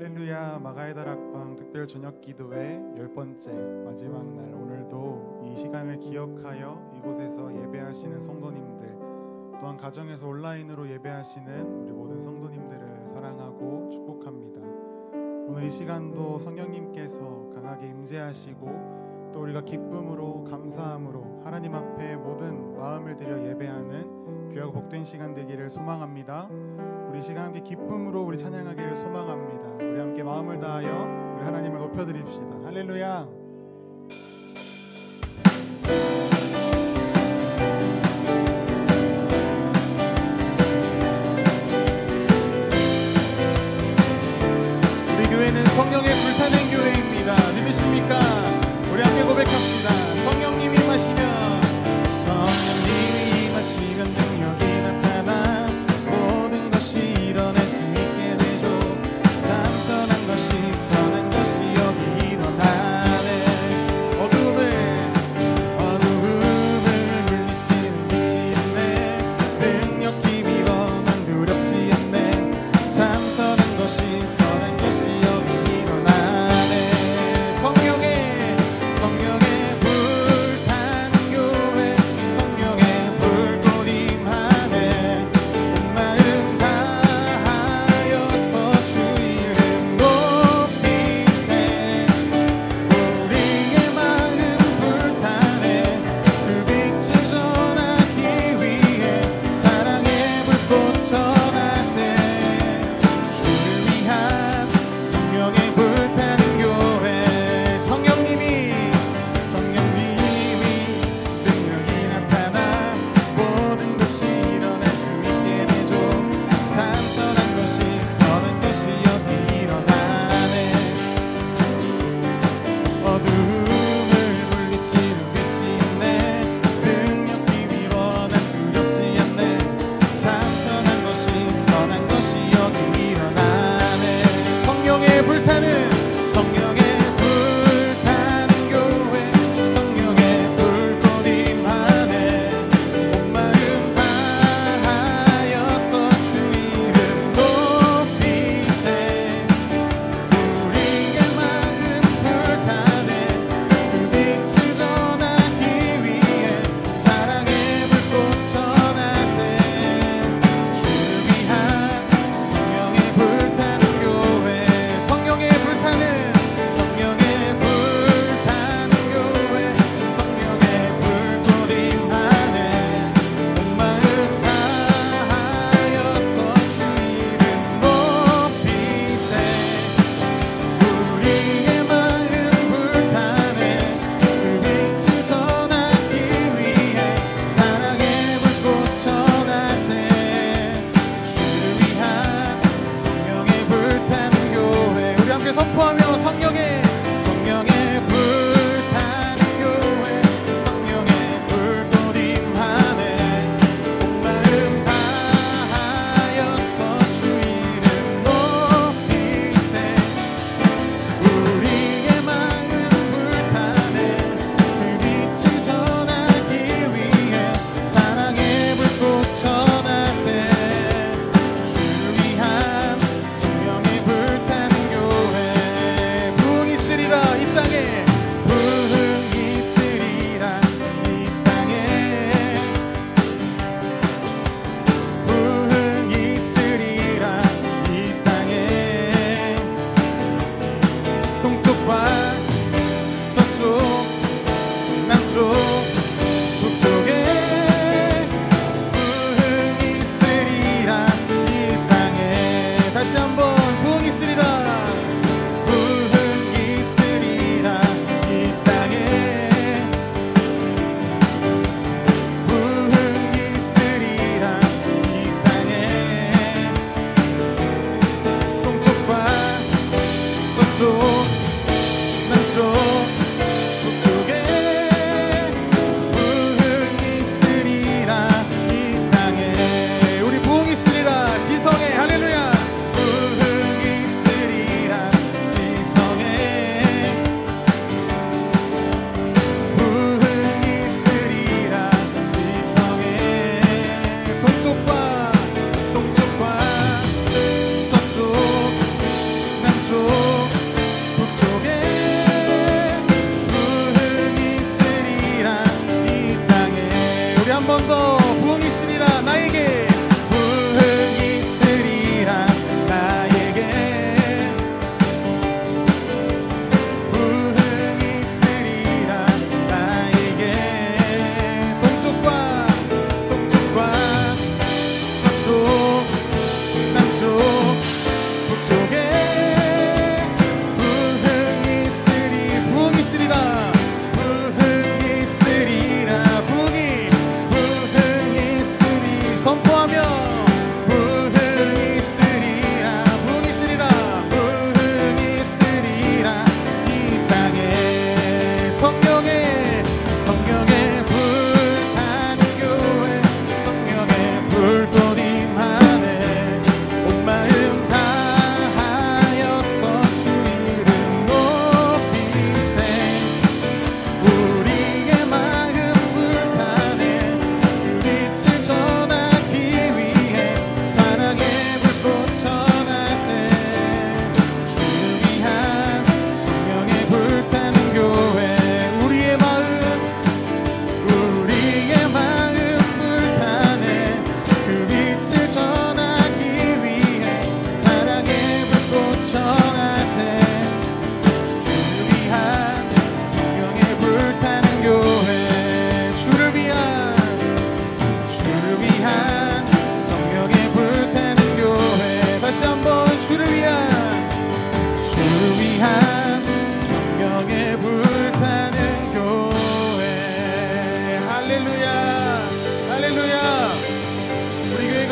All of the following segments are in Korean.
할렐루야. 마가의 다락방 특별 저녁 기도회 10번째 마지막 날, 오늘도 이 시간을 기억하여 이곳에서 예배하시는 성도님들, 또한 가정에서 온라인으로 예배하시는 우리 모든 성도님들을 사랑하고 축복합니다. 오늘 이 시간도 성령님께서 강하게 임재하시고 또 우리가 기쁨으로 감사함으로 하나님 앞에 모든 마음을 들여 예배하는 귀하고 복된 시간 되기를 소망합니다. 우리 시간 함께 기쁨으로 우리 찬양하기를 소망합니다. 우리 함께 마음을 다하여 우리 하나님을 높여드립시다. 할렐루야. 우리 교회는 성령의 불타는 교회입니다. 믿으십니까? 우리 함께 고백합시다. 성령님이 임하시면 능력이 나타나 모든 것이 일어날 수 있게 되죠. 참선한 것이 선한 것이 여기 일어나네.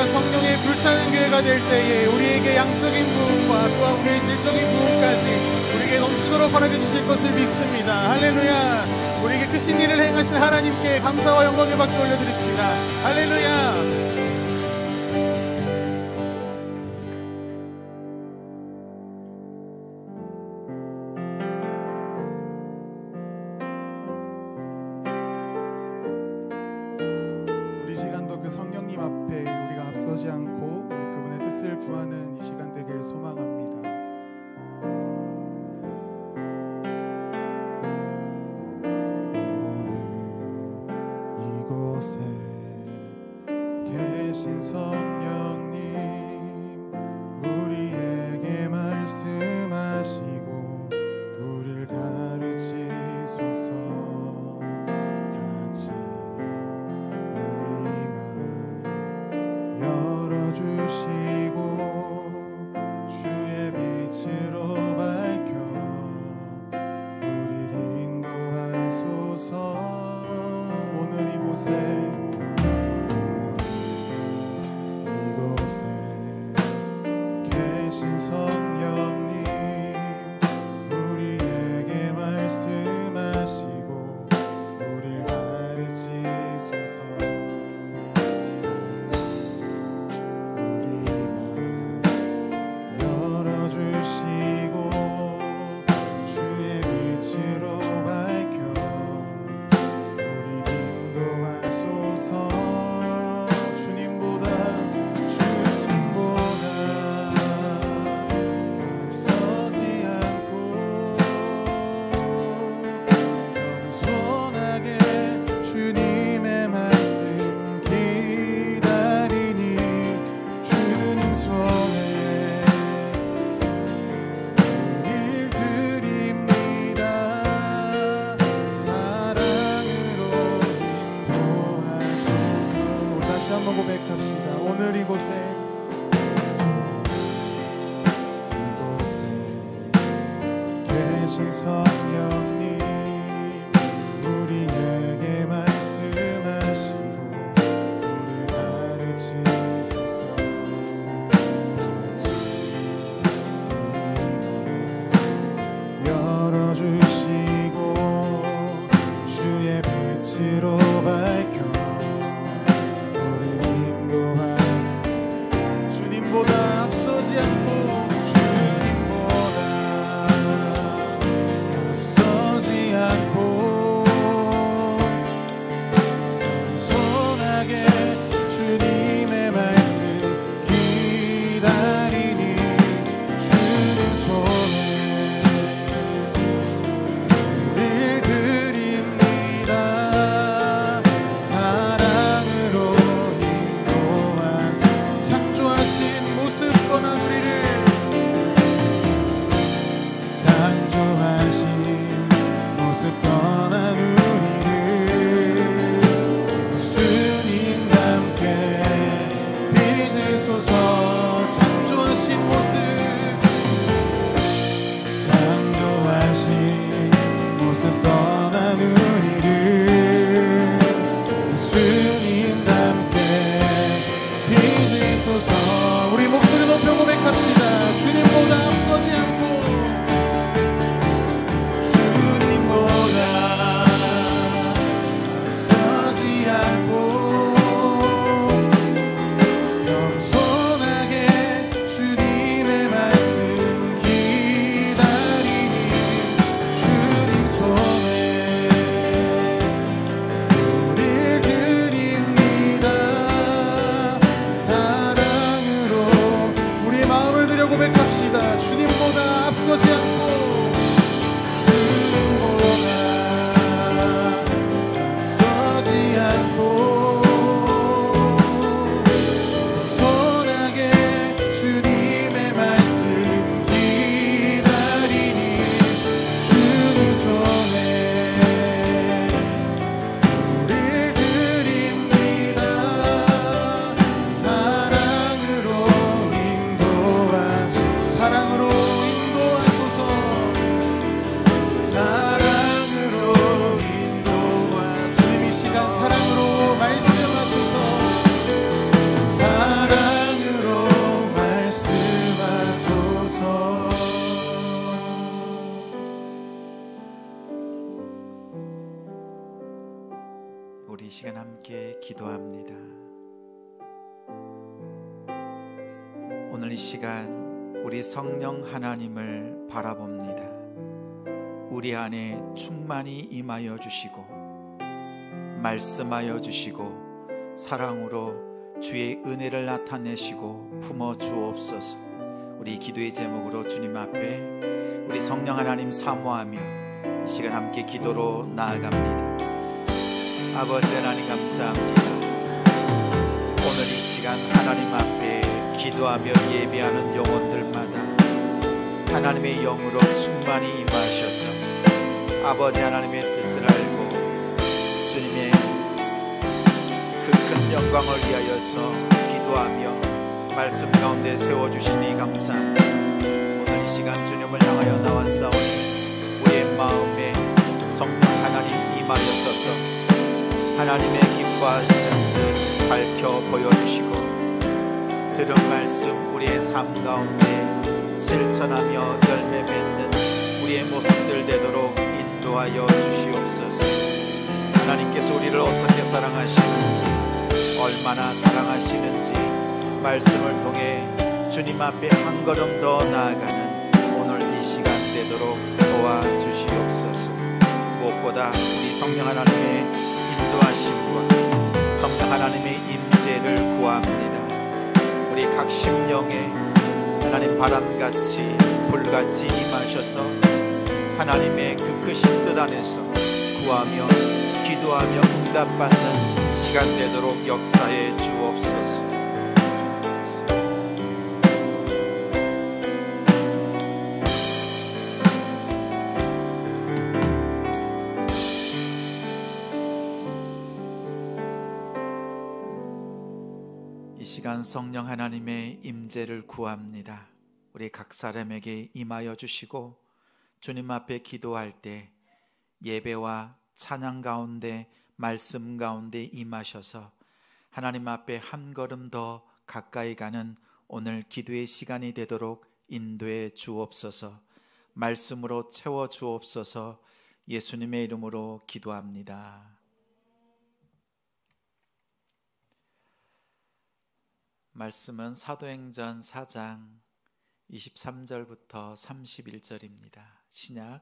성령의 불타는 교회가 될 때에 우리에게 양적인 부흥과 또한 우리의 질적인 부흥까지 우리에게 넘치도록 허락해 주실 것을 믿습니다. 할렐루야. 우리에게 크신 일을 행하신 하나님께 감사와 영광의 박수 올려드립시다. 할렐루야. 그 성령님 앞에 우리가 앞서지 않고 우리 그분의 뜻을 구하는 이 시간 되길 소망합니다. 오늘 이곳에 계신 성령님 우리에게 말씀하시고 우리를 가르치소서. 주시고 주의 빛으로 밝혀 우리를 인도하소서. 오늘 이곳에 계신 성령님 우리에게 말씀하시고 우리를 가르치소서. 한번 고백합시다. 오늘 이곳에 계신 성령님 우리에게 말씀하시고 우리를 가르치소서. 열어주시고 주의 빛으로 밝혀 주님보다 앞서지 않고 주님보다 앞서지 않고 겸손하게 주님의 말씀 기다리니 주님 손에 우릴 드립니다. 사랑으로 인도한 창조하신 모습 떠난 우리를 창조하신 모습 떠난 우리를 예수님과 함께 빚으소서. 창조하신 모습 창조하신 모습 떠난 우리를 예수님과 함께 빚으소서. 우리 목소리 높여 고백합시다. 주님보다 앞서지 않고 주님보다 앞서지 않고 겸손하게 주님의 말씀 기다리니 주님 손에 우릴 드립니다. 사랑으로 우리의 마음을 들여 고백합시다. 주님보다 오늘 이 시간 우리 성령 하나님을 바라봅니다. 우리 안에 충만히 임하여 주시고 말씀하여 주시고 사랑으로 주의 은혜를 나타내시고 품어 주옵소서. 우리 기도의 제목으로 주님 앞에 우리 성령 하나님 사모하며 이 시간 함께 기도로 나아갑니다. 아버지 하나님 감사합니다. 오늘 이 시간 하나님 앞에 기도하며 예배하는 영혼들마다 하나님의 영으로 충만히 임하셔서 아버지 하나님의 뜻을 알고 주님의 그 큰 영광을 위하여서 기도하며 말씀 가운데 세워주시니 감사합니다. 오늘 이 시간 주님을 향하여 나왔사오니 우리의 마음에 성령 하나님 임하여서서 하나님의 기뻐하시는 뜻 밝혀 보여주시고 들은 말씀 우리의 삶 가운데 실천하며 열매 맺는 우리의 모습들 되도록 인도하여 주시옵소서. 하나님께서 우리를 어떻게 사랑하시는지 얼마나 사랑하시는지 말씀을 통해 주님 앞에 한 걸음 더 나아가는 오늘 이 시간 되도록 도와주시옵소서. 무엇보다 우리 성령 하나님의 인도하심과 성령 하나님의 임재를 구합니다. 우리 각 심령에 하나님 바람같이 불같이 임하셔서 하나님의 그 크신 뜻 안에서 구하며 기도하며 응답받는 시간 되도록 역사해 주옵소서. 이 시간 성령 하나님의 임재를 구합니다. 우리 각 사람에게 임하여 주시고 주님 앞에 기도할 때 예배와 찬양 가운데 말씀 가운데 임하셔서 하나님 앞에 한 걸음 더 가까이 가는 오늘 기도의 시간이 되도록 인도해 주옵소서. 말씀으로 채워 주옵소서. 예수님의 이름으로 기도합니다. 말씀은 사도행전 4장 23절부터 31절입니다. 신약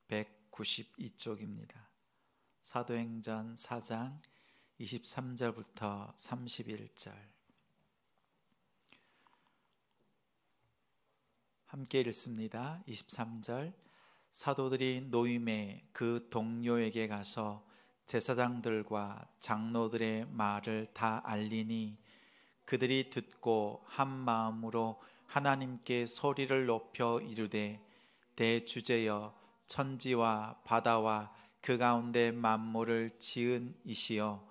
192쪽입니다. 사도행전 4장 23절부터 31절 함께 읽습니다. 23절 사도들이 노임의 그 동료에게 가서 제사장들과 장로들의 말을 다 알리니 그들이 듣고 한 마음으로 하나님께 소리를 높여 이르되 대주제여 천지와 바다와 그 가운데 만물을 지은 이시여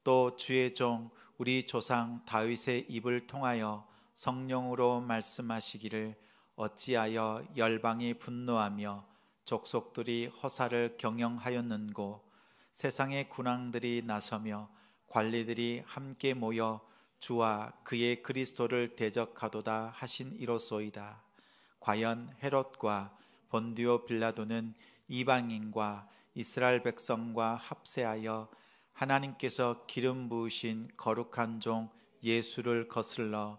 또 주의 종 우리 조상 다윗의 입을 통하여 성령으로 말씀하시기를 어찌하여 열방이 분노하며 족속들이 허사를 경영하였는고 세상의 군왕들이 나서며 관리들이 함께 모여 주와 그의 그리스도를 대적하도다 하신 이로소이다. 과연 헤롯과 본디오 빌라도는 이방인과 이스라엘 백성과 합세하여 하나님께서 기름 부으신 거룩한 종 예수를 거슬러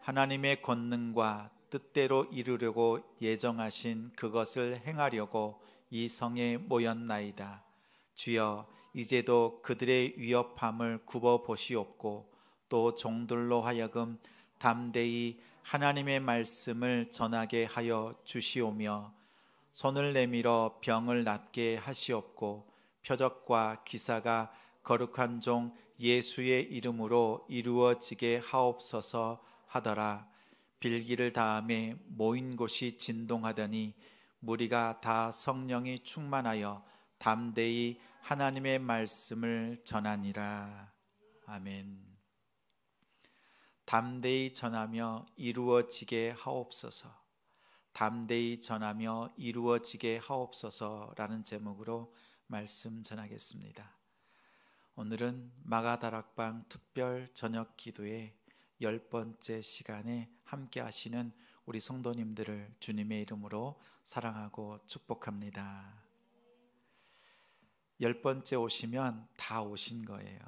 하나님의 권능과 뜻대로 이루려고 예정하신 그것을 행하려고 이 성에 모였나이다. 주여 이제도 그들의 위협함을 굽어 보시옵고 또 종들로 하여금 담대히 하나님의 말씀을 전하게 하여 주시오며 손을 내밀어 병을 낫게 하시옵고 표적과 기사가 거룩한 종 예수의 이름으로 이루어지게 하옵소서 하더라. 빌기를 다음에 모인 곳이 진동하더니 무리가 다 성령이 충만하여 담대히 하나님의 말씀을 전하니라. 아멘. 담대히 전하며 이루어지게 하옵소서. 담대히 전하며 이루어지게 하옵소서라는 제목으로 말씀 전하겠습니다. 오늘은 마가다락방 특별 저녁 기도의 10번째 시간에 함께 하시는 우리 성도님들을 주님의 이름으로 사랑하고 축복합니다. 10번째 오시면 다 오신 거예요.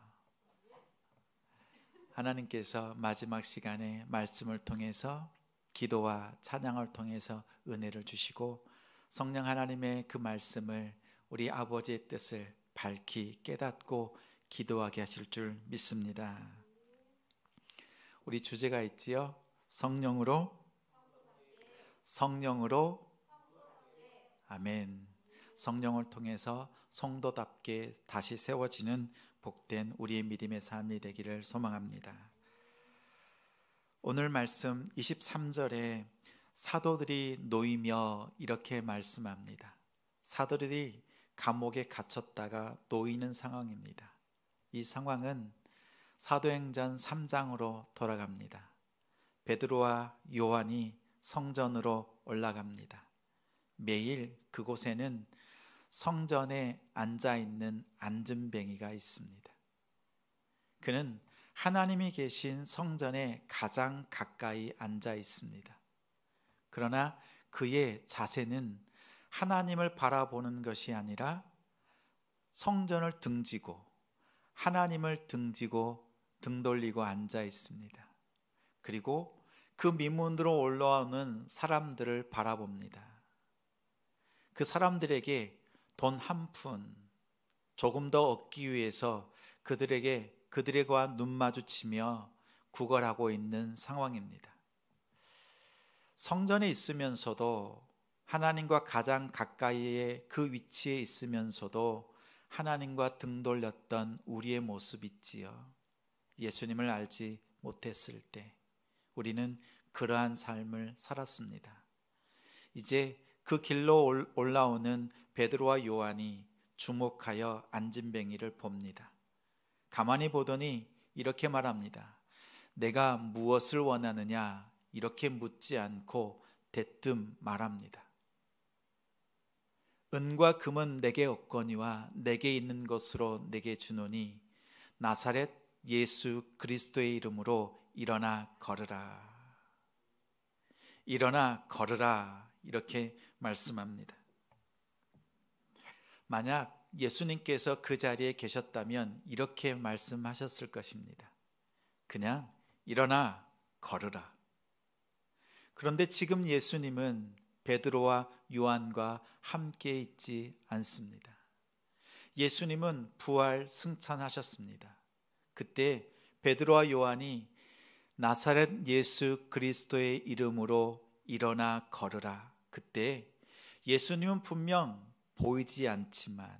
하나님께서 마지막 시간에 말씀을 통해서 기도와 찬양을 통해서 은혜를 주시고 성령 하나님의 그 말씀을 우리 아버지의 뜻을 밝히 깨닫고 기도하게 하실 줄 믿습니다. 우리 주제가 있지요. 성령으로 아멘. 성령을 통해서 성도답게 다시 세워지는 복된 우리의 믿음의 삶이 되기를 소망합니다. 오늘 말씀 23절에 사도들이 놓이며 이렇게 말씀합니다. 사도들이 감옥에 갇혔다가 놓이는 상황입니다. 이 상황은 사도행전 3장으로 돌아갑니다. 베드로와 요한이 성전으로 올라갑니다. 매일 그곳에는 성전에 앉아있는 앉은뱅이가 있습니다. 그는 하나님이 계신 성전에 가장 가까이 앉아 있습니다. 그러나 그의 자세는 하나님을 바라보는 것이 아니라 성전을 등지고 하나님을 등지고 등 돌리고 앉아 있습니다. 그리고 그 민문으로 올라오는 사람들을 바라봅니다. 그 사람들에게 돈 한 푼 조금 더 얻기 위해서 그들과 눈 마주치며 구걸하고 있는 상황입니다. 성전에 있으면서도 하나님과 가장 가까이의 그 위치에 있으면서도 하나님과 등 돌렸던 우리의 모습 있지요. 예수님을 알지 못했을 때 우리는 그러한 삶을 살았습니다. 이제 그 길로 올라오는 베드로와 요한이 주목하여 앉은뱅이를 봅니다. 가만히 보더니 이렇게 말합니다. 내가 무엇을 원하느냐 이렇게 묻지 않고 대뜸 말합니다. 은과 금은 내게 없거니와 내게 있는 것으로 내게 주노니 나사렛 예수 그리스도의 이름으로 일어나 걸으라. 일어나 걸으라 이렇게 말씀합니다. 만약 예수님께서 그 자리에 계셨다면 이렇게 말씀하셨을 것입니다. 그냥 일어나 걸으라. 그런데 지금 예수님은 베드로와 요한과 함께 있지 않습니다. 예수님은 부활 승천하셨습니다. 그때 베드로와 요한이 나사렛 예수 그리스도의 이름으로 일어나 걸으라. 그때 예수님은 분명 보이지 않지만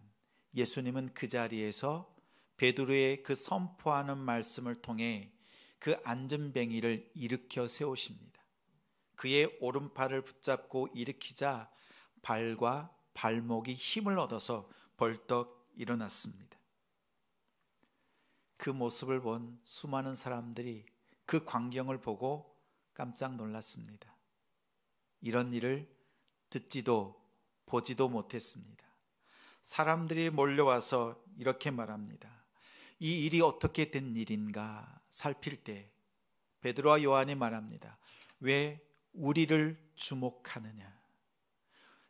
예수님은 그 자리에서 베드로의 그 선포하는 말씀을 통해 그 앉은뱅이를 일으켜 세우십니다. 그의 오른팔을 붙잡고 일으키자 발과 발목이 힘을 얻어서 벌떡 일어났습니다. 그 모습을 본 수많은 사람들이 그 광경을 보고 깜짝 놀랐습니다. 이런 일을 듣지도 보지도 못했습니다. 사람들이 몰려와서 이렇게 말합니다. 이 일이 어떻게 된 일인가 살필 때 베드로와 요한이 말합니다. 왜 우리를 주목하느냐?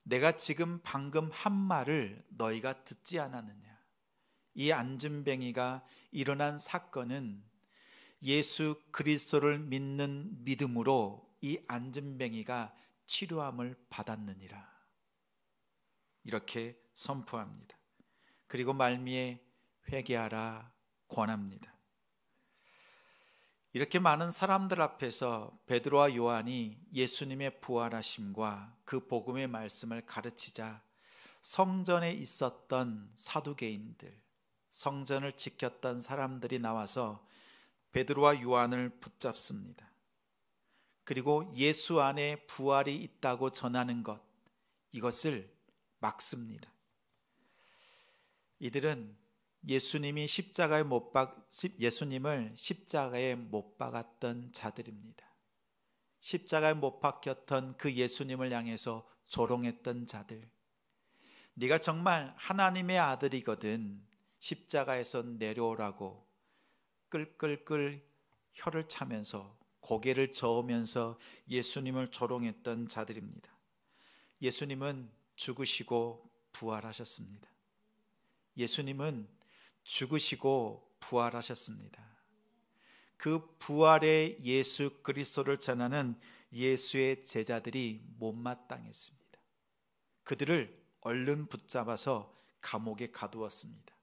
내가 지금 방금 한 말을 너희가 듣지 않았느냐? 이 앉은뱅이가 일어난 사건은 예수 그리스도를 믿는 믿음으로 이 앉은뱅이가 치료함을 받았느니라. 이렇게 선포합니다. 그리고 말미에 회개하라 권합니다. 이렇게 많은 사람들 앞에서 베드로와 요한이 예수님의 부활하심과 그 복음의 말씀을 가르치자 성전에 있었던 사두개인들, 성전을 지켰던 사람들이 나와서 베드로와 요한을 붙잡습니다. 그리고 예수 안에 부활이 있다고 전하는 것, 이것을 막습니다. 이들은 예수님을 십자가에 못 박았던 자들입니다. 십자가에 못 박혔던 그 예수님을 향해서 조롱했던 자들. 네가 정말 하나님의 아들이거든 십자가에서 내려오라고 끌끌끌 혀를 차면서 고개를 저으면서 예수님을 조롱했던 자들입니다. 예수님은 죽으시고 부활하셨습니다. 예수님은 죽으시고 부활하셨습니다. 그 부활의 예수 그리스도를 전하는 예수의 제자들이 못마땅했습니다. 그들을 얼른 붙잡아서 감옥에 가두었습니다.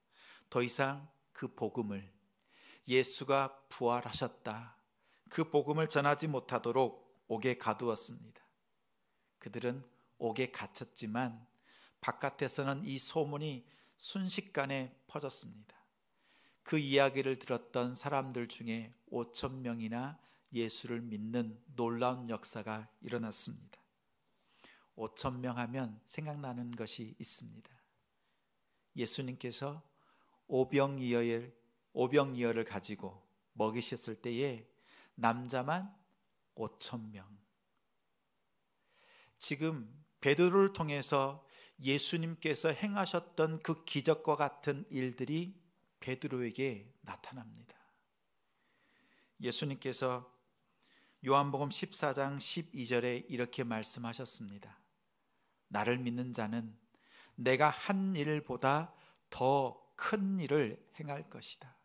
더 이상 그 복음을, 예수가 부활하셨다, 그 복음을 전하지 못하도록 옥에 가두었습니다. 그들은 옥에 갇혔지만 바깥에서는 이 소문이 순식간에 퍼졌습니다. 그 이야기를 들었던 사람들 중에 5,000명이나 예수를 믿는 놀라운 역사가 일어났습니다. 5,000명 하면 생각나는 것이 있습니다. 예수님께서 오병이어를 가지고 먹이셨을 때에 남자만 5,000명. 지금 베드로를 통해서 예수님께서 행하셨던 그 기적과 같은 일들이 베드로에게 나타납니다. 예수님께서 요한복음 14장 12절에 이렇게 말씀하셨습니다. 나를 믿는 자는 내가 한 일보다 더 큰 일을 행할 것이다.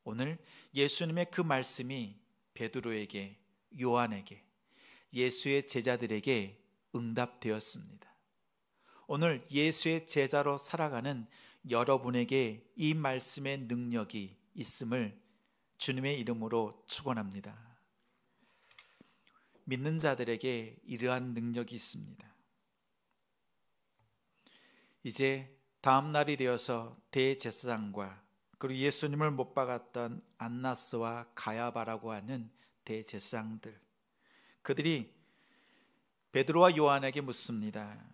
오늘 예수님의 그 말씀이 베드로에게, 요한에게, 예수의 제자들에게 응답되었습니다. 오늘 예수의 제자로 살아가는 여러분에게 이 말씀의 능력이 있음을 주님의 이름으로 축원합니다. 믿는 자들에게 이러한 능력이 있습니다. 이제 다음 날이 되어서 대제사장과 그리고 예수님을 못 박았던 안나스와 가야바라고 하는 대제사장들, 그들이 베드로와 요한에게 묻습니다.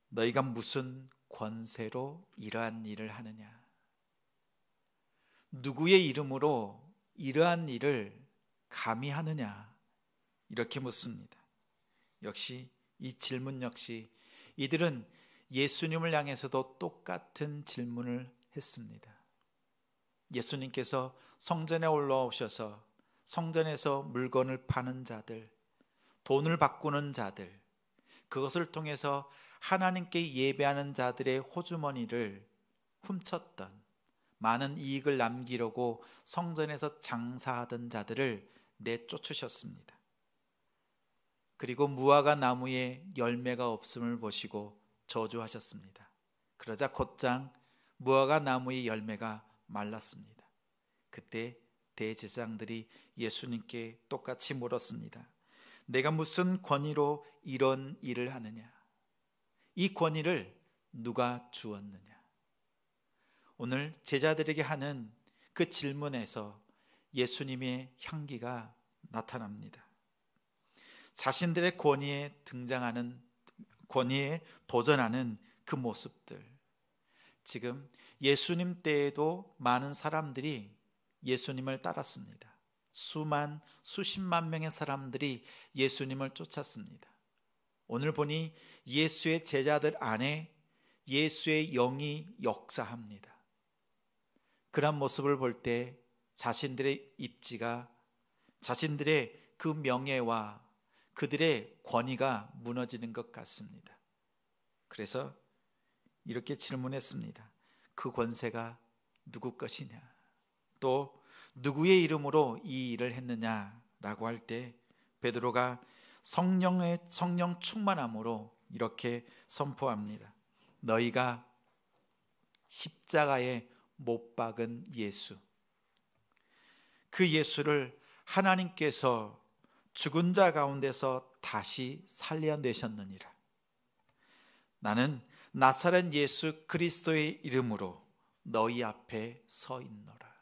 너희가 무슨 권세로 이러한 일을 하느냐? 누구의 이름으로 이러한 일을 감히 하느냐? 이렇게 묻습니다. 역시 이 질문 역시 이들은 예수님을 향해서도 똑같은 질문을 했습니다. 예수님께서 성전에 올라오셔서 성전에서 물건을 파는 자들, 돈을 바꾸는 자들, 그것을 통해서 하나님께 예배하는 자들의 호주머니를 훔쳤던, 많은 이익을 남기려고 성전에서 장사하던 자들을 내쫓으셨습니다. 그리고 무화과 나무에 열매가 없음을 보시고 저주하셨습니다. 그러자 곧장 무화과 나무의 열매가 말랐습니다. 그때 대제사장들이 예수님께 똑같이 물었습니다. 내가 무슨 권위로 이런 일을 하느냐? 이 권위를 누가 주었느냐? 오늘 제자들에게 하는 그 질문에서 예수님의 향기가 나타납니다. 자신들의 권위에 도전하는 그 모습들. 지금 예수님 때에도 많은 사람들이 예수님을 따랐습니다. 수십만 명의 사람들이 예수님을 쫓았습니다. 오늘 보니 예수의 제자들 안에 예수의 영이 역사합니다. 그런 모습을 볼 때 자신들의 입지가, 자신들의 그 명예와 그들의 권위가 무너지는 것 같습니다. 그래서 이렇게 질문했습니다. 그 권세가 누구 것이냐? 또 누구의 이름으로 이 일을 했느냐라고 할 때 베드로가 성령 충만함으로 이렇게 선포합니다. 너희가 십자가에 못 박은 예수, 그 예수를 하나님께서 죽은 자 가운데서 다시 살려내셨느니라. 나는 나사렛 예수 그리스도의 이름으로 너희 앞에 서 있노라.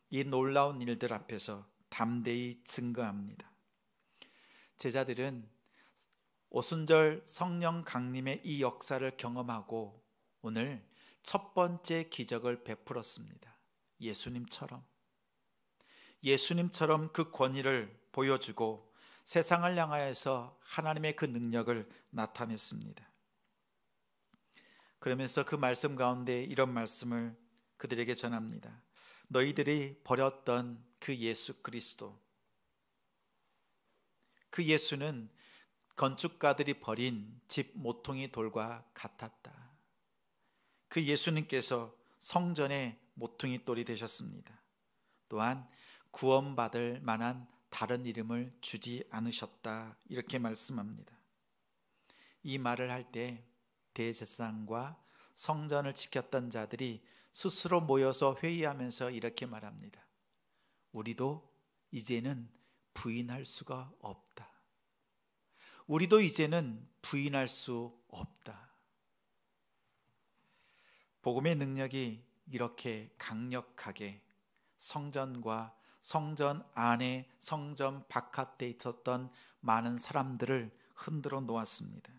이 놀라운 일들 앞에서 담대히 증거합니다. 제자들은 오순절 성령 강림의 이 역사를 경험하고 오늘 첫 번째 기적을 베풀었습니다. 예수님처럼 그 권위를 보여주고 세상을 향하여서 하나님의 그 능력을 나타냈습니다. 그러면서 그 말씀 가운데 이런 말씀을 그들에게 전합니다. 너희들이 버렸던 그 예수 그리스도, 그 예수는 건축가들이 버린 집 모퉁이 돌과 같았다. 그 예수님께서 성전의 모퉁이 돌이 되셨습니다. 또한 구원받을 만한 다른 이름을 주지 않으셨다. 이렇게 말씀합니다. 이 말을 할 때 대제사장과 성전을 지켰던 자들이 스스로 모여서 회의하면서 이렇게 말합니다. 우리도 이제는 부인할 수가 없다. 우리도 이제는 부인할 수 없다. 복음의 능력이 이렇게 강력하게 성전과 성전 안에 성전 바깥에 있었던 많은 사람들을 흔들어 놓았습니다.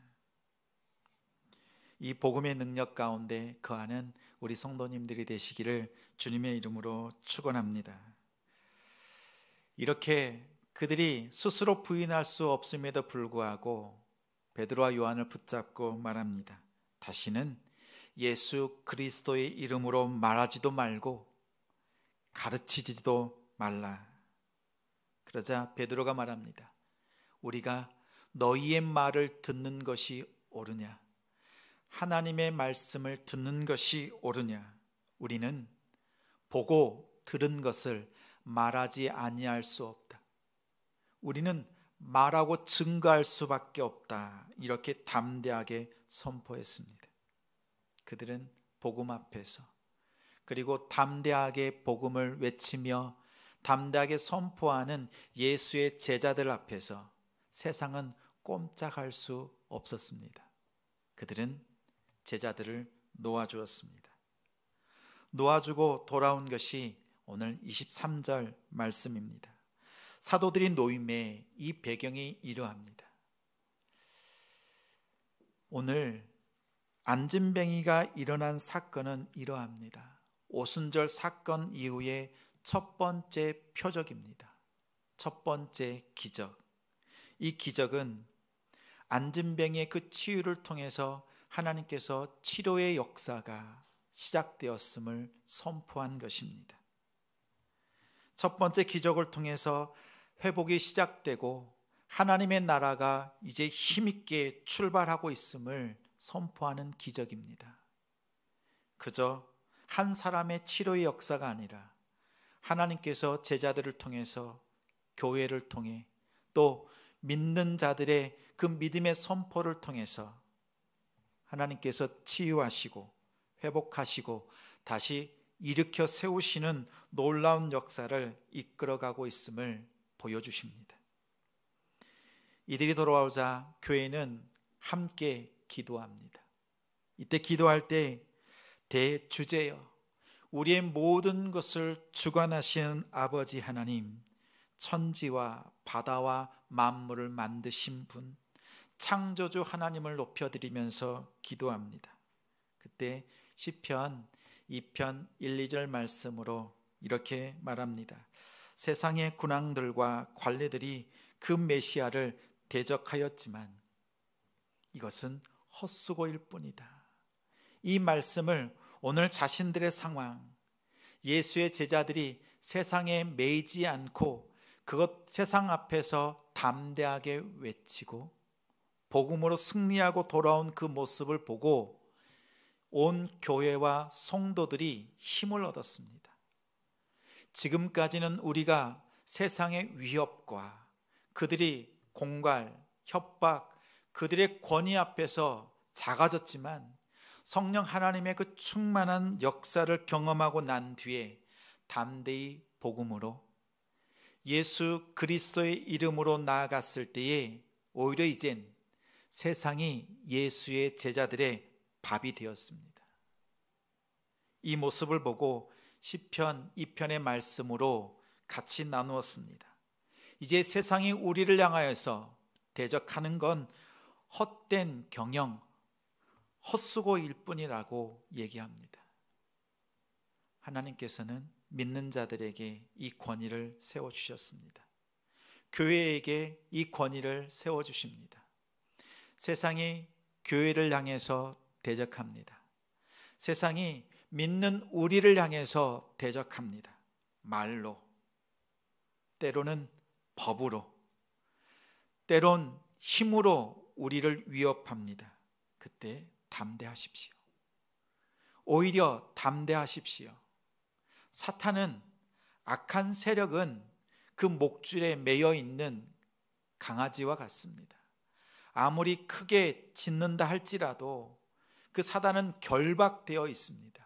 이 복음의 능력 가운데 거하는 우리 성도님들이 되시기를 주님의 이름으로 축원합니다. 이렇게 그들이 스스로 부인할 수 없음에도 불구하고 베드로와 요한을 붙잡고 말합니다. 다시는 예수 그리스도의 이름으로 말하지도 말고 가르치지도 말라. 그러자 베드로가 말합니다. 우리가 너희의 말을 듣는 것이 옳으냐? 하나님의 말씀을 듣는 것이 옳으냐? 우리는 보고 들은 것을 말하지 아니할 수 없다. 우리는 말하고 증거할 수밖에 없다. 이렇게 담대하게 선포했습니다. 그들은 복음 앞에서 그리고 담대하게 복음을 외치며 담대하게 선포하는 예수의 제자들 앞에서 세상은 꼼짝할 수 없었습니다. 그들은 제자들을 놓아주었습니다. 놓아주고 돌아온 것이 오늘 23절 말씀입니다. 사도들이 놓임에 이 배경이 이러합니다. 오늘 안진뱅이가 일어난 사건은 이러합니다. 오순절 사건 이후에 첫 번째 표적입니다. 첫 번째 기적. 이 기적은 안진뱅이의 그 치유를 통해서 하나님께서 치료의 역사가 시작되었음을 선포한 것입니다. 첫 번째 기적을 통해서 회복이 시작되고 하나님의 나라가 이제 힘있게 출발하고 있음을 선포하는 기적입니다. 그저 한 사람의 치료의 역사가 아니라 하나님께서 제자들을 통해서 교회를 통해 또 믿는 자들의 그 믿음의 선포를 통해서 하나님께서 치유하시고 회복하시고 다시 일으켜 세우시는 놀라운 역사를 이끌어가고 있음을 보여주십니다. 이들이 돌아오자 교회는 함께 기도합니다. 이때 기도할 때 대주제여 우리의 모든 것을 주관하시는 아버지 하나님, 천지와 바다와 만물을 만드신 분 창조주 하나님을 높여드리면서 기도합니다. 그때 시편 2편 1, 2절 말씀으로 이렇게 말합니다. 세상의 군왕들과 관리들이 그 메시아를 대적하였지만 이것은 헛수고일 뿐이다. 이 말씀을 오늘 자신들의 상황, 예수의 제자들이 세상에 매이지 않고 그것 세상 앞에서 담대하게 외치고 복음으로 승리하고 돌아온 그 모습을 보고 온 교회와 성도들이 힘을 얻었습니다. 지금까지는 우리가 세상의 위협과 그들이 공갈, 협박, 그들의 권위 앞에서 작아졌지만 성령 하나님의 그 충만한 역사를 경험하고 난 뒤에 담대히 복음으로 예수 그리스도의 이름으로 나아갔을 때에 오히려 이젠 세상이 예수의 제자들의 밥이 되었습니다. 이 모습을 보고 시편 2편의 말씀으로 같이 나누었습니다. 이제 세상이 우리를 향하여서 대적하는 건 헛된 경영, 헛수고일 뿐이라고 얘기합니다. 하나님께서는 믿는 자들에게 이 권위를 세워주셨습니다. 교회에게 이 권위를 세워주십니다. 세상이 교회를 향해서 대적합니다. 세상이 믿는 우리를 향해서 대적합니다. 말로, 때로는 법으로, 때론 힘으로 우리를 위협합니다. 그때 담대하십시오. 오히려 담대하십시오. 사탄은 악한 세력은 그 목줄에 매여 있는 강아지와 같습니다. 아무리 크게 짖는다 할지라도 그 사단은 결박되어 있습니다.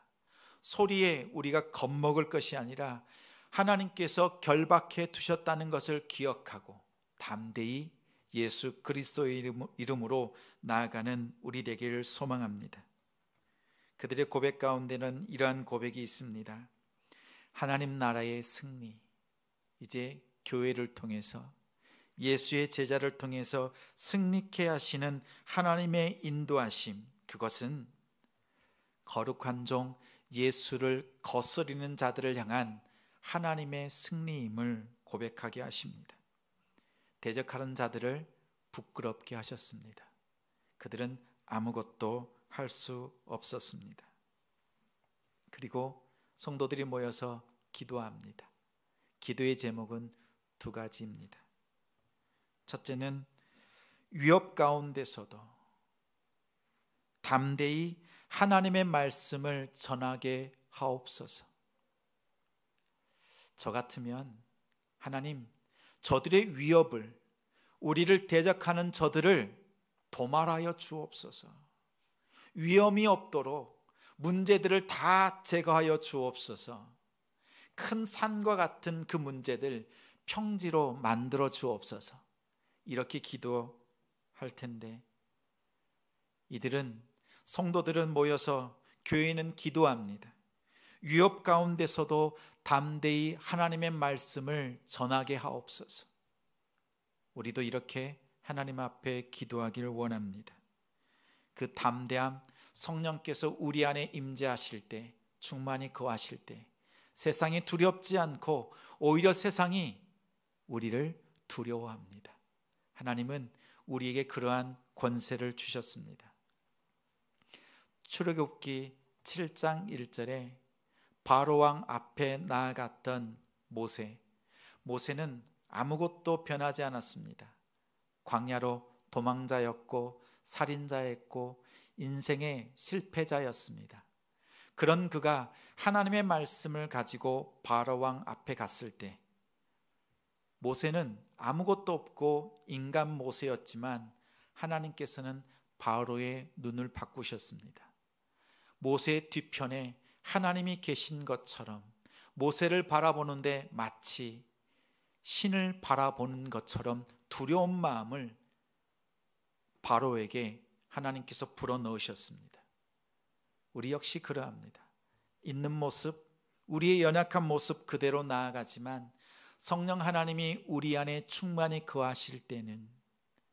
소리에 우리가 겁먹을 것이 아니라 하나님께서 결박해 두셨다는 것을 기억하고 담대히 예수 그리스도의 이름으로 나아가는 우리 되기를 소망합니다. 그들의 고백 가운데는 이러한 고백이 있습니다. 하나님 나라의 승리, 이제 교회를 통해서 예수의 제자를 통해서 승리케 하시는 하나님의 인도하심, 그것은 거룩한 종 예수를 거스리는 자들을 향한 하나님의 승리임을 고백하게 하십니다. 대적하는 자들을 부끄럽게 하셨습니다. 그들은 아무것도 할 수 없었습니다. 그리고 성도들이 모여서 기도합니다. 기도의 제목은 두 가지입니다. 첫째는 위협 가운데서도 담대히 하나님의 말씀을 전하게 하옵소서. 저 같으면 하나님, 저들의 위협을, 우리를 대적하는 저들을 도말하여 주옵소서. 위험이 없도록 문제들을 다 제거하여 주옵소서. 큰 산과 같은 그 문제들 평지로 만들어 주옵소서. 이렇게 기도할 텐데, 성도들은 모여서 교회는 기도합니다. 위협 가운데서도 담대히 하나님의 말씀을 전하게 하옵소서. 우리도 이렇게 하나님 앞에 기도하기를 원합니다. 그 담대함, 성령께서 우리 안에 임재하실 때, 충만히 거하실 때 세상이 두렵지 않고 오히려 세상이 우리를 두려워합니다. 하나님은 우리에게 그러한 권세를 주셨습니다. 출애굽기 7장 1절에 바로왕 앞에 나아갔던 모세는 아무것도 변하지 않았습니다. 광야로 도망자였고 살인자였고 인생의 실패자였습니다. 그런 그가 하나님의 말씀을 가지고 바로왕 앞에 갔을 때 모세는 아무것도 없고 인간 모세였지만 하나님께서는 바로의 눈을 바꾸셨습니다. 모세의 뒤편에 하나님이 계신 것처럼 모세를 바라보는데 마치 신을 바라보는 것처럼 두려운 마음을 바로에게 하나님께서 불어넣으셨습니다. 우리 역시 그러합니다. 있는 모습, 우리의 연약한 모습 그대로 나아가지만 성령 하나님이 우리 안에 충만히 거하실 때는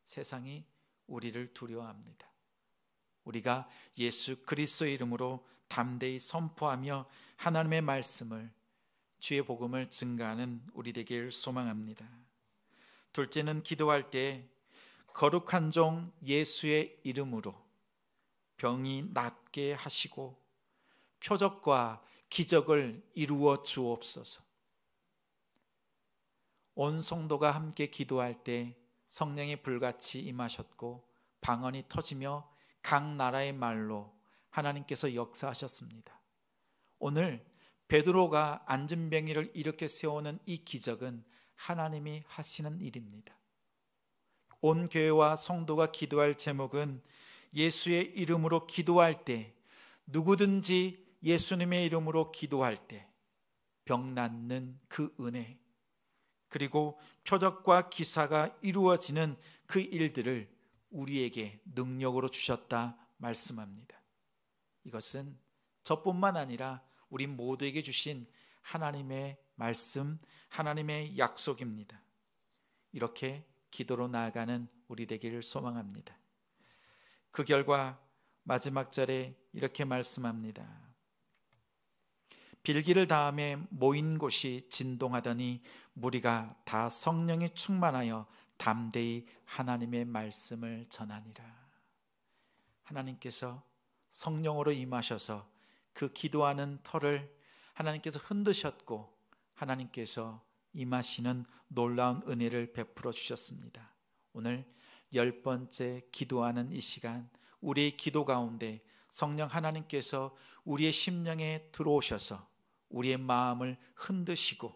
세상이 우리를 두려워합니다. 우리가 예수 그리스도의 이름으로 담대히 선포하며 하나님의 말씀을, 주의 복음을 증거하는 우리 되길 소망합니다. 둘째는 기도할 때 거룩한 종 예수의 이름으로 병이 낫게 하시고 표적과 기적을 이루어 주옵소서. 온 성도가 함께 기도할 때 성령이 불같이 임하셨고 방언이 터지며 각 나라의 말로 하나님께서 역사하셨습니다. 오늘 베드로가 안진뱅이를 이렇게 세우는 이 기적은 하나님이 하시는 일입니다. 온 교회와 성도가 기도할 제목은 예수의 이름으로 기도할 때, 누구든지 예수님의 이름으로 기도할 때 병 낫는 그 은혜, 그리고 표적과 기사가 이루어지는 그 일들을 우리에게 능력으로 주셨다 말씀합니다. 이것은 저뿐만 아니라 우리 모두에게 주신 하나님의 말씀, 하나님의 약속입니다. 이렇게 기도로 나아가는 우리 되기를 소망합니다. 그 결과 마지막 절에 이렇게 말씀합니다. 빌기를 다음에 모인 곳이 진동하더니 무리가 다 성령이 충만하여 담대히 하나님의 말씀을 전하니라. 하나님께서 성령으로 임하셔서 그 기도하는 터를 하나님께서 흔드셨고 하나님께서 임하시는 놀라운 은혜를 베풀어 주셨습니다. 오늘 10번째 기도하는 이 시간, 우리의 기도 가운데 성령 하나님께서 우리의 심령에 들어오셔서 우리의 마음을 흔드시고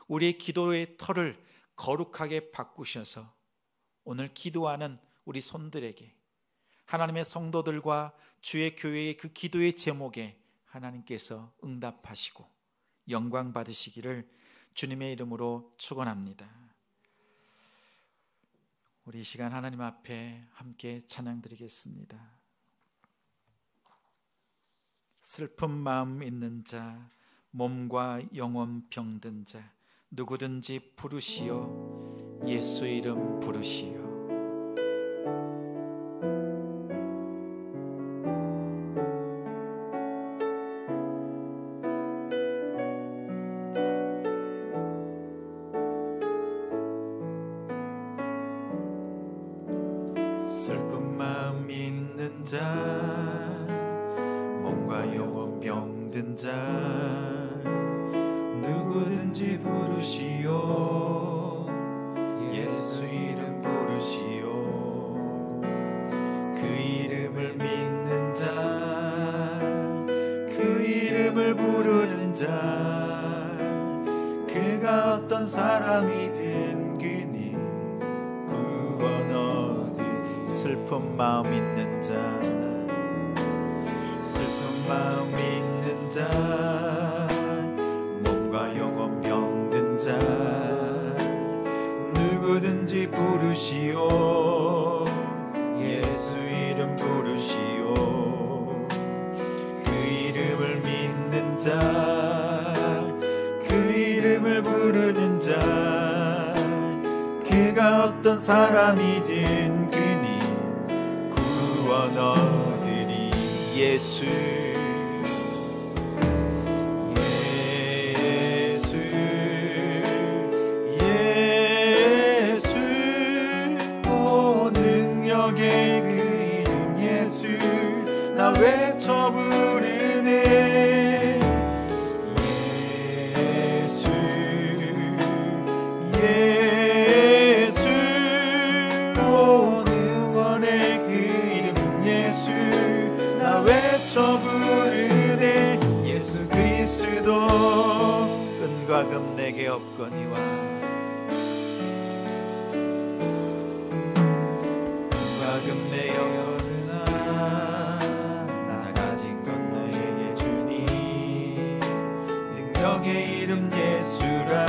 우리의 기도의 털을 거룩하게 바꾸셔서 오늘 기도하는 우리 손들에게, 하나님의 성도들과 주의 교회의 그 기도의 제목에 하나님께서 응답하시고 영광 받으시기를 주님의 이름으로 축원합니다. 우리 이 시간 하나님 앞에 함께 찬양 드리겠습니다. 슬픈 마음 있는 자, 몸과 영혼 병든 자, 누구든지 부르시오. 예수 이름 부르시오. 슬픈 마음 있는 자, 몸과 영혼 병든 자, 누구든지 부르시오. 예수 이름 부르시오. 그 이름을 믿는 자, 그 이름을 부르는 자, 그가 어떤 사람이든 그니 구원 얻을. 슬픈 마음 있는 자, 슬픈 마음 있는 자, 몸과 영혼 병든 자, 누구든지 부르시오. 예수 이름 부르시오. 그 이름을 믿는 자, 그 이름을 부르는 자, 그가 어떤 사람이든 그니 구원 얻으리. 예수 외쳐 부르네. 예수 예수 온 응원의 그 이름 예수 나 외쳐 부르네. 예수 그리스도 은과 금 내게 없거니와 은과 금 내게 능력의 이름 예수라.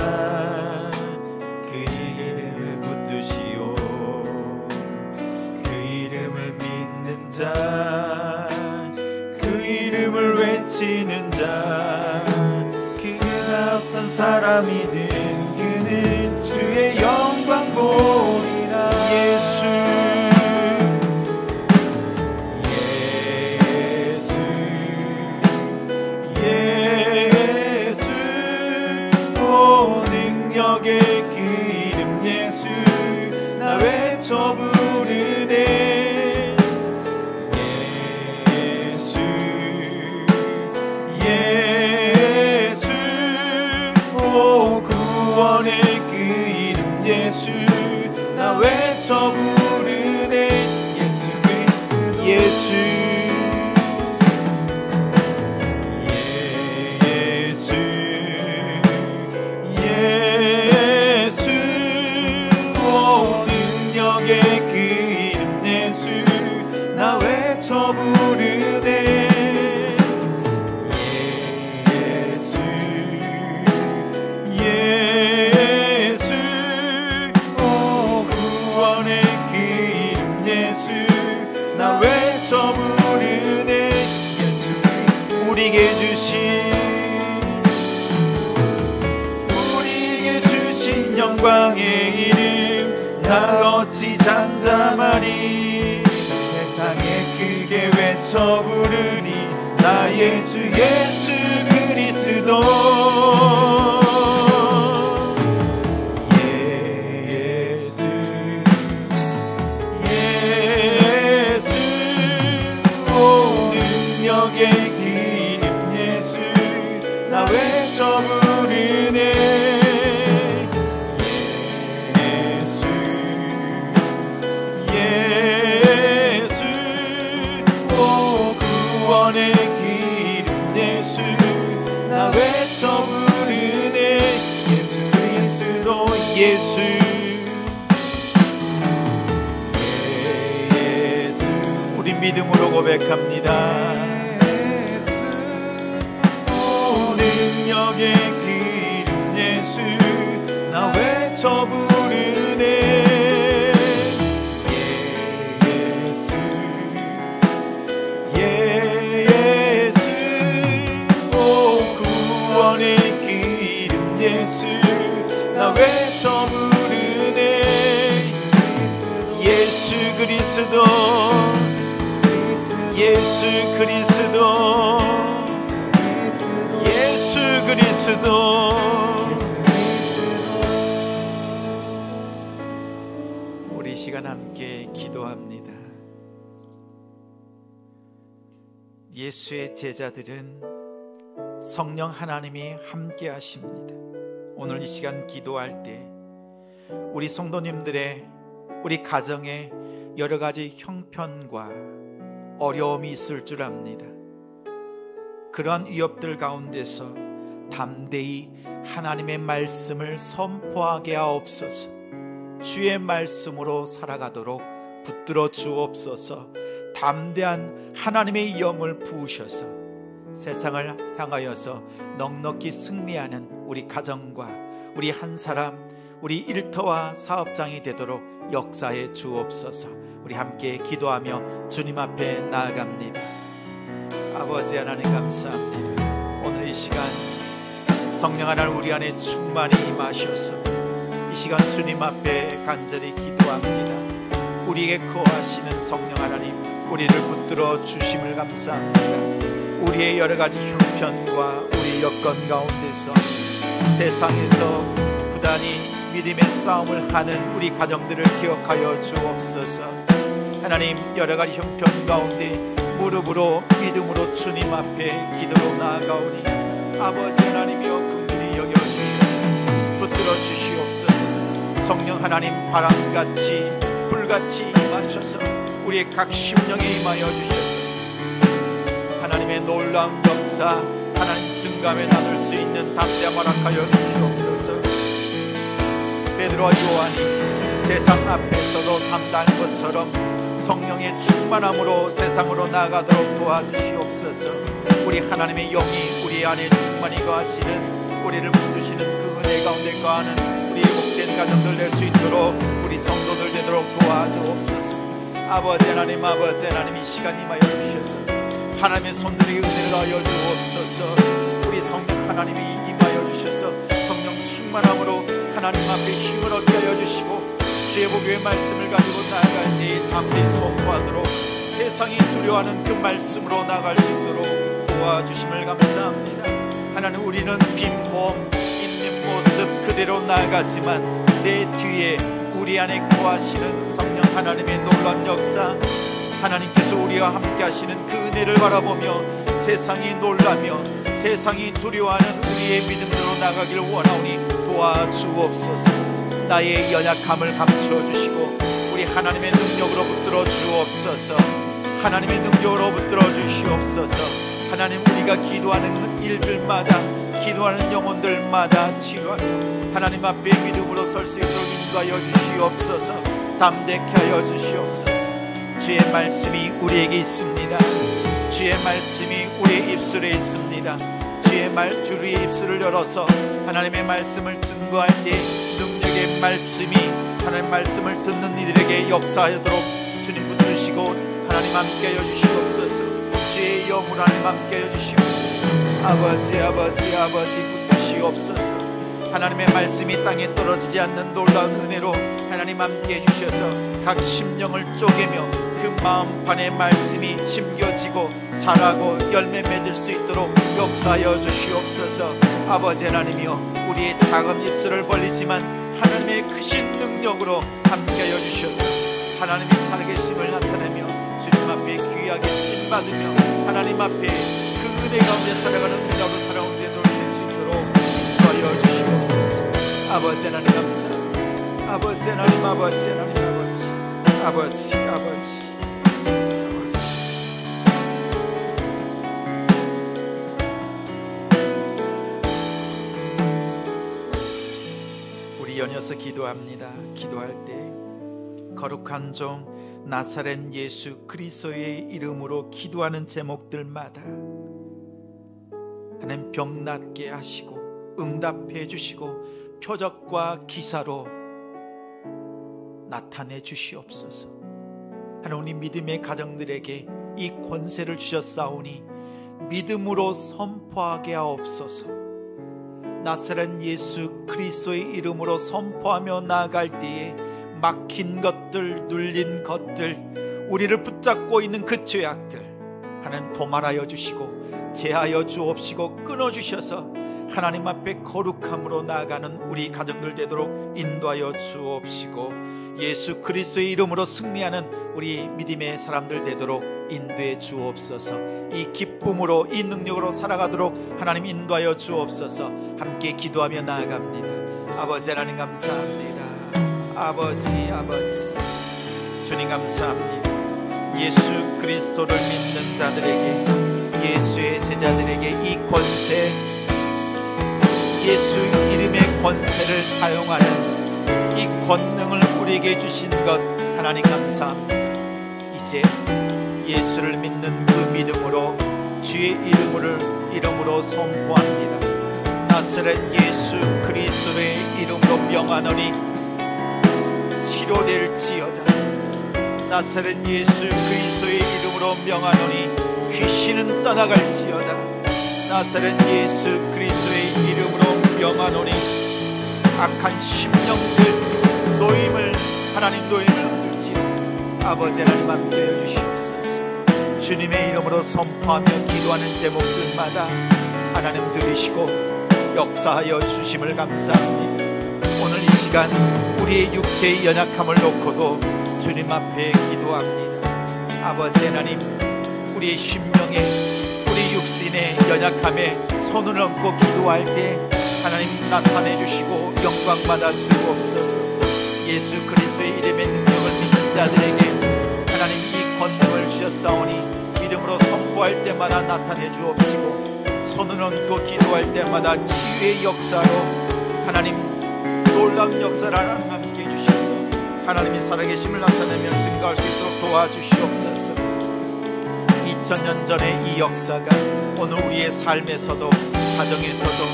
그 이름을 붙드시오. 그 이름을 믿는 자, 그 이름을 외치는 자, 그가 어떤 사람이든 그는 주의 영광 보리라. 예수 능력의 그 이름 예수 나 외쳐 부르네. 예수 예수 오 구원의 그 이름 예수 나 외쳐 부르네. 예수 그리스도 예수 외쳐 부르네. 예수 예수 오 구원의 그 이름 예수 나 외쳐 부르네. 예수 우리에게 주신 영광의 이름 나 어찌 잠잠하리. 크게 외쳐 부르니 나의 주 예수 그리스도. 예수 예수 오 능력의 그 이름 예수 나 외쳐 부르네. 구원의 그 이름 예수 나 외쳐 예수 우리 믿음으로 고백합니다. 능력의 기름 예수 나 외쳐 부르네. 예수 예수 오 구원의 기름 예수 나 외쳐 부르네. 예수 그리스도 예수 그리스도 예수 그리스도. 우리 이 시간 함께 기도합니다. 예수의 제자들은 성령 하나님이 함께 하십니다. 오늘 이 시간 기도할 때 우리 성도님들의 우리 가정에 여러 가지 형편과 어려움이 있을 줄 압니다. 그런 위협들 가운데서 담대히 하나님의 말씀을 선포하게 하옵소서. 주의 말씀으로 살아가도록 붙들어 주옵소서. 담대한 하나님의 영을 부으셔서 세상을 향하여서 넉넉히 승리하는 우리 가정과 우리 한 사람, 우리 일터와 사업장이 되도록 역사해 주옵소서. 우리 함께 기도하며 주님 앞에 나아갑니다. 아버지 하나님 감사합니다. 오늘 이 시간 성령 하나님 우리 안에 충만히 임하셔서 이 시간 주님 앞에 간절히 기도합니다. 우리에게 거하시는 성령 하나님 우리를 붙들어 주심을 감사합니다. 우리의 여러 가지 형편과 우리 여건 가운데서 세상에서 부단히 믿음의 싸움을 하는 우리 가정들을 기억하여 주옵소서. 하나님 여러 가지 형편 가운데 무릎으로 믿음으로 주님 앞에 기도로 나아가오니 아버지 하나님이여 긍휼히 여겨주셔서 붙들어 주시옵소서. 성령 하나님 바람같이 불같이 임하셔서 우리의 각 심령에 임하여 주셔서 하나님의 놀라운 역사 하나님 증감에 나눌 수 있는 담대함을 허락하여 주시옵소서. 베드로와 요한이 세상 앞에서도 담당한 것처럼 성령의 충만함으로 세상으로 나아가도록 도와주시옵소서. 우리 하나님의 영이 우리 안에 충만히 거하시는 우리를 붙드시는 그 은혜 가운데 거하는 우리 복된 가정들 될 수 있도록 우리 성도들 되도록 도와주옵소서. 아버지 하나님 이 시간 임하여 주셔서 하나님의 손들이 은혜를 하여 주옵소서. 우리 성령 하나님이 임하여 주셔서 성령 충만함으로 하나님 앞에 힘을 얻게 하여 주시고 주의 복의 말씀을 가지고 나아갈 때 담대히 선포하도록 세상이 두려워하는 그 말씀으로 나아갈 수 있도록 도와주심을 감사합니다. 하나님 우리는 빈 몸 있는 모습 그대로 나아가지만 내 뒤에 우리 안에 거하시는 성령 하나님의 놀라운 역사 하나님께서 우리와 함께 하시는 그 은혜를 바라보며 세상이 놀라며 세상이 두려워하는 우리의 믿음으로 나가길 원하오니 도와주옵소서. 나의 연약함을 감춰주시고 우리 하나님의 능력으로 붙들어 주옵소서. 하나님의 능력으로 붙들어 주시옵소서. 하나님 우리가 기도하는 일들마다 기도하는 영혼들마다 치유하며 하나님 앞에 믿음으로 설 수 있도록 인도하여 주시옵소서. 담대케 하여 주시옵소서. 주의 말씀이 우리에게 있습니다. 주의 말씀이 우리의 입술에 있습니다. 주의 입술을 열어서 하나님의 말씀을 증거할 때 능력의 말씀이 하나님의 말씀을 듣는 이들에게 역사하도록 주님 붙드시고 하나님 함께하여 주시옵소서. 주의 영을 하나님 함께하여 주시고 아버지 붙드시옵소서. 하나님의 말씀이 땅에 떨어지지 않는 놀라운 은혜로 하나님 함께해 주셔서 각 심령을 쪼개며 그 마음판의 말씀이 심겨지고 자라고 열매 맺을 수 있도록 역사하여 주시옵소서. 아버지 하나님이여 우리의 작은 입술을 벌리지만 하나님의 크신 능력으로 함께하여 주셔서 하나님의 살아계심을 나타내며 주님 앞에 귀하게 신받으며 하나님 앞에 그 은혜 가운데 살아가는 은혜로 살아온 데도 될 수 있도록 도와여 주시옵소서. 아버지 하나님 감사합니다. 아버지 하나님 아버지 연이어서 기도합니다. 기도할 때 거룩한 종 나사렛 예수 그리스도의 이름으로 기도하는 제목들마다 하나님 병 낫게 하시고 응답해 주시고 표적과 기사로 나타내 주시옵소서. 하나님 믿음의 가정들에게 이 권세를 주셨사오니 믿음으로 선포하게 하옵소서. 나사렛 예수 그리스도의 이름으로 선포하며 나아갈 때에 막힌 것들, 눌린 것들, 우리를 붙잡고 있는 그 죄악들 하나님 도말하여 주시고 제하여 주옵시고 끊어주셔서 하나님 앞에 거룩함으로 나아가는 우리 가정들 되도록 인도하여 주옵시고 예수 그리스도의 이름으로 승리하는 우리 믿음의 사람들 되도록 인도해 주옵소서. 이 기쁨으로 이 능력으로 살아가도록 하나님 인도하여 주옵소서. 함께 기도하며 나아갑니다. 아버지 하나님 감사합니다. 아버지 주님 감사합니다. 예수 그리스도를 믿는 자들에게, 예수의 제자들에게 이 권세, 예수 이름의 권세를 사용하는 이 권능을 우리에게 주신 것 하나님 감사합니다. 이제 예수를 믿는 그 믿음으로 주의 이름으로 선포합니다. 나사렛 예수 그리스도의 이름으로 명하노니 치료될지어다. 나사렛 예수 그리스도의 이름으로 명하노니 귀신은 떠나갈지어다. 나사렛 예수 그리스도의 이름으로 명하노니 악한 심령들 노임을 얻을지어다. 아버지 하나님 함께해 주시옵소서. 주님의 이름으로 선포하며 기도하는 제목들마다 하나님 들으시고 역사하여 주심을 감사합니다. 오늘 이 시간 우리의 육체의 연약함을 놓고도 주님 앞에 기도합니다. 아버지 하나님, 우리의 심령에, 우리 육신의 연약함에 손을 얹고 기도할 때 하나님 나타내 주시고 영광 받아 주옵소서. 예수 그리스도의 이름의 능력을 믿는 자들에게 하나님 이 권능을 주셨사오니 믿음으로 선포할 때마다 나타내 주옵시고 손을 얹고 기도할 때마다 치유의 역사로 하나님 놀라운 역사를 하나님 함께 해주셔서 하나님이 살아계심을 나타내며 증거할 수 있도록 도와주시옵소서. 2000년 전의 이 역사가 오늘 우리의 삶에서도 가정에서도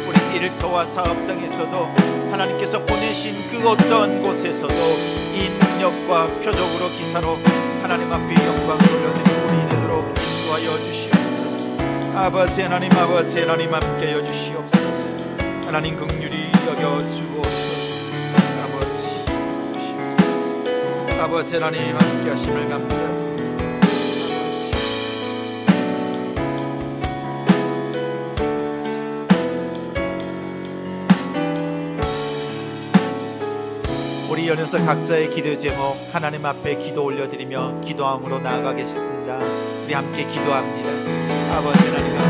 우리 일터와 사업장에서도 하나님께서 보내신 그 어떤 곳에서도 이 능력과 표적으로 기사로 하나님 앞에 영광을 돌려드리고 우리 되도록 인도하여 주시옵소서. 아버지 하나님 함께 하여 주시옵소서. 하나님 긍휼히 여겨 주옵소서. 아버지 하나님 함께 하심을 감사합니다. 우리 연여서 각자의 기도 제목 하나님 앞에 기도 올려드리며 기도함으로 나아가겠습니다. 우리 함께 기도합니다. 아버지 하나님